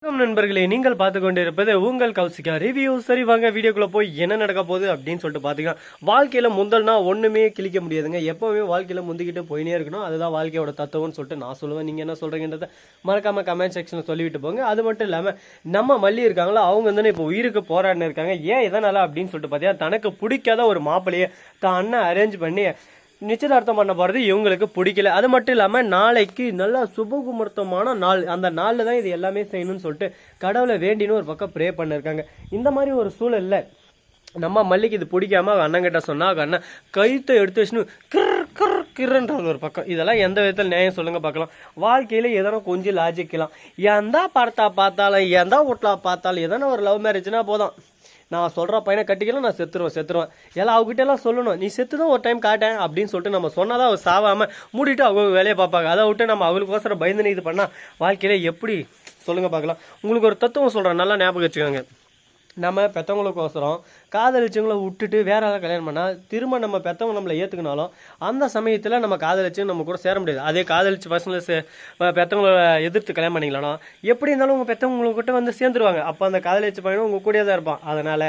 வணக்கம் நண்பர்களே, நீங்கள் பார்த்து கொண்டிருப்பது உங்கள் கௌசிகா ரிவ்யூ. சரி வாங்க வீடியோக்குள்ள போய் என்ன நடக்க போகுது அப்படின்னு சொல்லிட்டு பார்த்தீங்கன்னா, வாழ்க்கையில முந்தல்னா ஒண்ணுமே கிழிக்க முடியாதுங்க. எப்பவுமே வாழ்க்கையில முந்திக்கிட்டு போயினே இருக்கணும். அதுதான் வாழ்க்கையோட தத்துவம்னு சொல்லிட்டு நான் சொல்லுவேன். நீங்க என்ன சொல்றீங்கன்றத மறக்காம கமெண்ட் செக்ஷன்ல சொல்லிவிட்டு போங்க. அது மட்டும் இல்லாம நம்ம மல்லி இருக்காங்களா, அவங்க வந்து இப்போ உயிருக்கு போராடினு இருக்காங்க. ஏன் எதனால அப்படின்னு சொல்லிட்டு பார்த்தீங்கன்னா, தனக்கு பிடிக்காத ஒரு மாப்பிள்ளையை தான் அண்ணன் அரேஞ்ச் பண்ணி நிச்சயதார்த்தம் பண்ண போகிறது இவங்களுக்கு பிடிக்கல. அது மட்டும் இல்லாமல் நாளைக்கு நல்லா சுபகுமுகூர்த்தமான நாள், அந்த நாளில் தான் இது எல்லாமே செய்யணும்னு சொல்லிட்டு கடவுளை வேண்டின்னு ஒரு பக்கம் ப்ரே பண்ணியிருக்காங்க. இந்த மாதிரி ஒரு சூழலில் நம்ம மல்லிக்கு இது பிடிக்காம அண்ணங்கிட்ட சொன்னால் அண்ணன் கழுத்தை எடுத்து வச்சுன்னு கிருன்றது ஒரு பக்கம். இதெல்லாம் எந்த விதத்தில் நியாயம் சொல்லுங்க பார்க்கலாம். வாழ்க்கையில் எதனா கொஞ்சம் லாஜிக்கலாம். எந்த படத்தா பார்த்தாலும் எந்த வீட்டில் பார்த்தாலும் எதனா ஒரு லவ் மேரேஜ்னா போதும், நான் சொல்கிற பையனை கட்டிக்கலாம், நான் செத்துருவேன் எல்லாம் அவங்ககிட்ட எல்லாம் சொல்லணும். நீ செத்து தான் ஒரு டைம் காட்டேன் அப்படின்னு சொல்லிட்டு நம்ம சொன்னால் தான் அவர் சாவாமல் மூடிட்டு அவங்க வேலையை பார்ப்பாங்க. அதை விட்டு நம்ம அவங்களுக்கோசரம் பயந்து இது பண்ணால் வாழ்க்கையில் எப்படி சொல்லுங்கள் பார்க்கலாம். உங்களுக்கு ஒரு தத்துவம் சொல்கிறேன், நல்லா ஞாபகம் வச்சுக்கோங்க. நம்ம பெற்றவங்களுக்கோசரம் காதலிச்சவங்களை விட்டுட்டு வேற யாராவது கல்யாணம் பண்ணால் திரும்ப நம்ம பெற்றவங்க நம்மளை ஏற்றுக்கினாலும் அந்த சமயத்தில் நம்ம காதலிச்சு நம்ம கூட சேர முடியாது. அதே காதலிச்சு பசங்களை பெற்றவங்களை எதிர்த்து கல்யாணம் பண்ணிக்கலாம்னா எப்படி இருந்தாலும் உங்கள் பெற்றவங்கக்கிட்ட வந்து சேர்ந்துருவாங்க. அப்போ அந்த காதலிச்சு பையனும் உங்கள் கூடயே தான் இருப்பான். அதனால்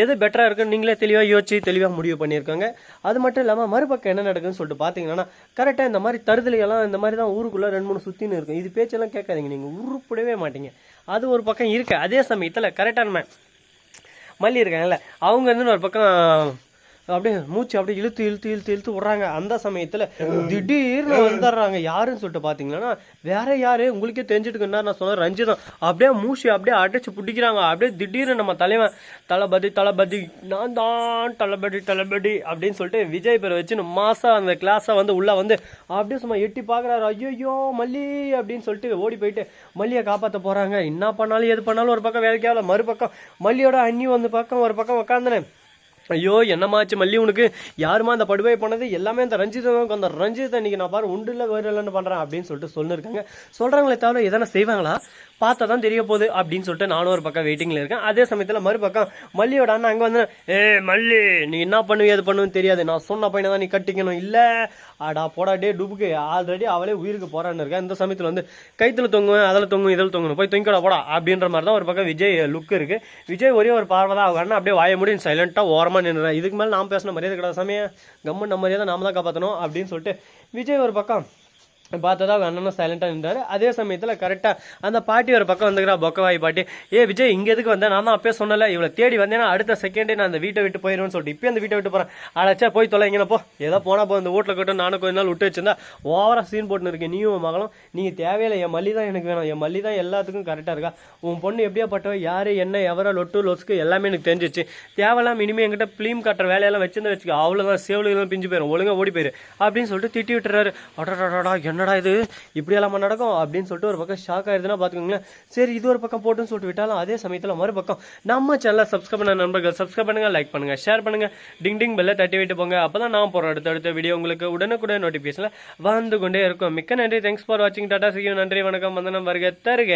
எது பெட்டராக இருக்குன்னு நீங்களே தெளிவாக யோசிச்சு தெளிவாக முடிவு பண்ணியிருக்காங்க. அது மட்டும் இல்லாமல் மறுபக்கம் என்ன நடக்குதுன்னு சொல்லிட்டு பார்த்தீங்கன்னா, கரெக்டாக இந்த மாதிரி தருதலையெல்லாம் இந்த மாதிரி தான் ஊருக்குள்ளே 2-3 சுற்றின்னு இருக்கும். இது பேச்செல்லாம் கேட்காதீங்க, நீங்கள் உருப்படவே மாட்டீங்க. அது ஒரு பக்கம் இருக்குது. அதே சமயத்தில் கரெக்டாக நம்ம மல்லி இருக்காங்கல்ல, அவங்க வந்து ஒரு பக்கம் அப்படியே மூச்சு அப்படியே இழுத்து விட்றாங்க. அந்த சமயத்தில் திடீர்னு வந்துடுறாங்க. யாருன்னு சொல்லிட்டு பார்த்தீங்கன்னா வேற யாரு உங்களுக்கே தெரிஞ்சுட்டுக்குன்னா நான் சொன்னேன், ரஞ்சிதம். அப்படியே மூச்சு அப்படியே அடைச்சு பிடிக்கிறாங்க. அப்படியே திடீர்னு நம்ம தலைவன் தளபதி நான் தான் தளபதி அப்படின்னு சொல்லிட்டு விஜய் பேரை வச்சு மாசா அந்த கிளாஸை வந்து உள்ள வந்து அப்படியே சும்மா எட்டி பார்க்குறாரு. ஐயோ மல்லி அப்படின்னு சொல்லிட்டு ஓடி போயிட்டு மல்லியை காப்பாற்ற போகிறாங்க. என்ன பண்ணாலும் எது பண்ணாலும் ஒரு பக்கம் வேலைக்காகல, மறுபக்கம் மல்லியோட அண்ணி வந்து பக்கம் ஒரு பக்கம் உட்காந்துனேன். ஐயோ என்னமாச்சு மல்லி, உனக்கு யாருமா அந்த படுகொலை பண்ணது எல்லாமே அந்த ரஞ்சிதம். அந்த ரஞ்சித்தை இன்னைக்கு நான் பாரு உண்டு இல்லை வேறு இல்லைன்னு பண்ணுறேன் அப்படின்னு சொல்லிட்டு சொல்லியிருக்காங்க. சொல்கிறாங்களே தவிர எதனா செய்வாங்களா பார்த்தா தான் தெரிய போகுது அப்படின்னு சொல்லிட்டு நானும் ஒரு பக்கம் வெயிட்டிங்கில் இருக்கேன். அதே சமயத்தில் மறுபக்கம் மல்லியோட அண்ணன் அங்கே வந்து மல்லி நீ என்ன பண்ணுவீ எது பண்ணுன்னு தெரியாது, நான் சொன்ன பையனை தான் நீ கட்டிக்கணும். இல்லை ஆடா போடா டே டுபுக்கு, ஆல்ரெடி அவளே உயிருக்கு போறான்னு இருக்கேன். இந்த சமயத்தில் வந்து கைத்தில் தொங்குவேன், அதில் தொங்கும் இதில் தொங்கணும், போய் தொங்கிக்கடா போடா அப்படின்ற மாதிரி தான் ஒரு பக்கம் விஜய் லுக் இருக்கு. விஜய் ஒரே ஒரு பார்வை தான் அவங்க அண்ணன் அப்படியே வாய முடியும் சைலண்டாக ஓரமாக நின்றுறேன். இதுக்கு மேலே நாம் பேசின மரியாதை கிடையாது, சமயம் கம்மன் நம்ம மரியாதை நாம தான் காப்பாற்றணும் அப்படின்னு சொல்லிட்டு விஜய் ஒரு பக்கம் பார்த்ததா அவங்க அண்ணனும் சைலண்டாக நின்றாரு. அதே சமயத்தில் கரெக்டாக அந்த பாட்டி ஒரு பக்கம் வந்துக்கிறா, பொக்கவாய் பாட்டி. விஜய் இங்கே எதுக்கு வந்தேன், நான் தான் அப்பயே சொன்னல இவளை தேடி வந்தேன்னா அடுத்த செகண்டே நான் அந்த வீட்டை விட்டு போயிடுவேன்னு சொல்லிட்டு இப்போ அந்த வீட்டை விட்டு போகிறேன். அழைச்சா போய் தொலைங்கன்னு போ, ஏதோ போனால் போ, இந்த வீட்டில் கட்டும் நானும் கொஞ்ச நாள் விட்டு வச்சிருந்தா ஓவராக சீன் போட்டுன்னு இருக்கேன். நீயும் மகளும் நீங்கள் தேவையில்லை, என் மல்லி தான் எனக்கு வேணும், என் மல்லி தான் எல்லாத்துக்கும் கரெக்டாக இருக்கா. உன் பொண்ணு எப்படியா பட்டவ யார் என்ன எவரோ லொட்டு லொஸ்க்கு எல்லாமே எனக்கு தெரிஞ்சிச்சு. தேவையில்லாம இனிமேல் என்கிட்ட ஃபிலிம் கட்டுற வேலையெல்லாம் வச்சிருந்து வச்சுக்க, அவ்வளோதான் சேவலுக்கு பிஞ்சு போயிடும், ஒழுங்காக ஓடி போயிரு அப்படின்னு சொல்லிட்டு திட்டி விட்டுறாரு. அடடா என்னடா இது இப்படியெல்லாம் நடக்கும் அப்படின்னு சொல்லிட்டு ஒரு பக்கம் ஷாக் ஆயிருதுன்னா பார்த்துக்கோங்களேன். சரி இது ஒரு பக்கம் போட்டுன்னு சொல்லிட்டு விட்டாலும் அதே சமயத்தில் மறுபக்கம் நம்ம சேனலை சப்ஸ்கிரைப் பண்ண நண்பர்கள் சப்ஸ்கிரைப் பண்ணுங்க, லைக் பண்ணுங்க, ஷேர் பண்ணுங்க, டிங் பெல்லை தட்டி விட்டு போங்க. அப்பதான் நான் போகிற அடுத்த வீடியோ உங்களுக்கு உடனுக்குடன் நோட்டிஃபிகேஷனில் வந்து கொண்டே இருக்கும். மிக்க நன்றி, தேங்க்ஸ் ஃபார் வாட்சிங், டாடா, see you, நன்றி, வணக்கம், வந்தனம், வருக தருக.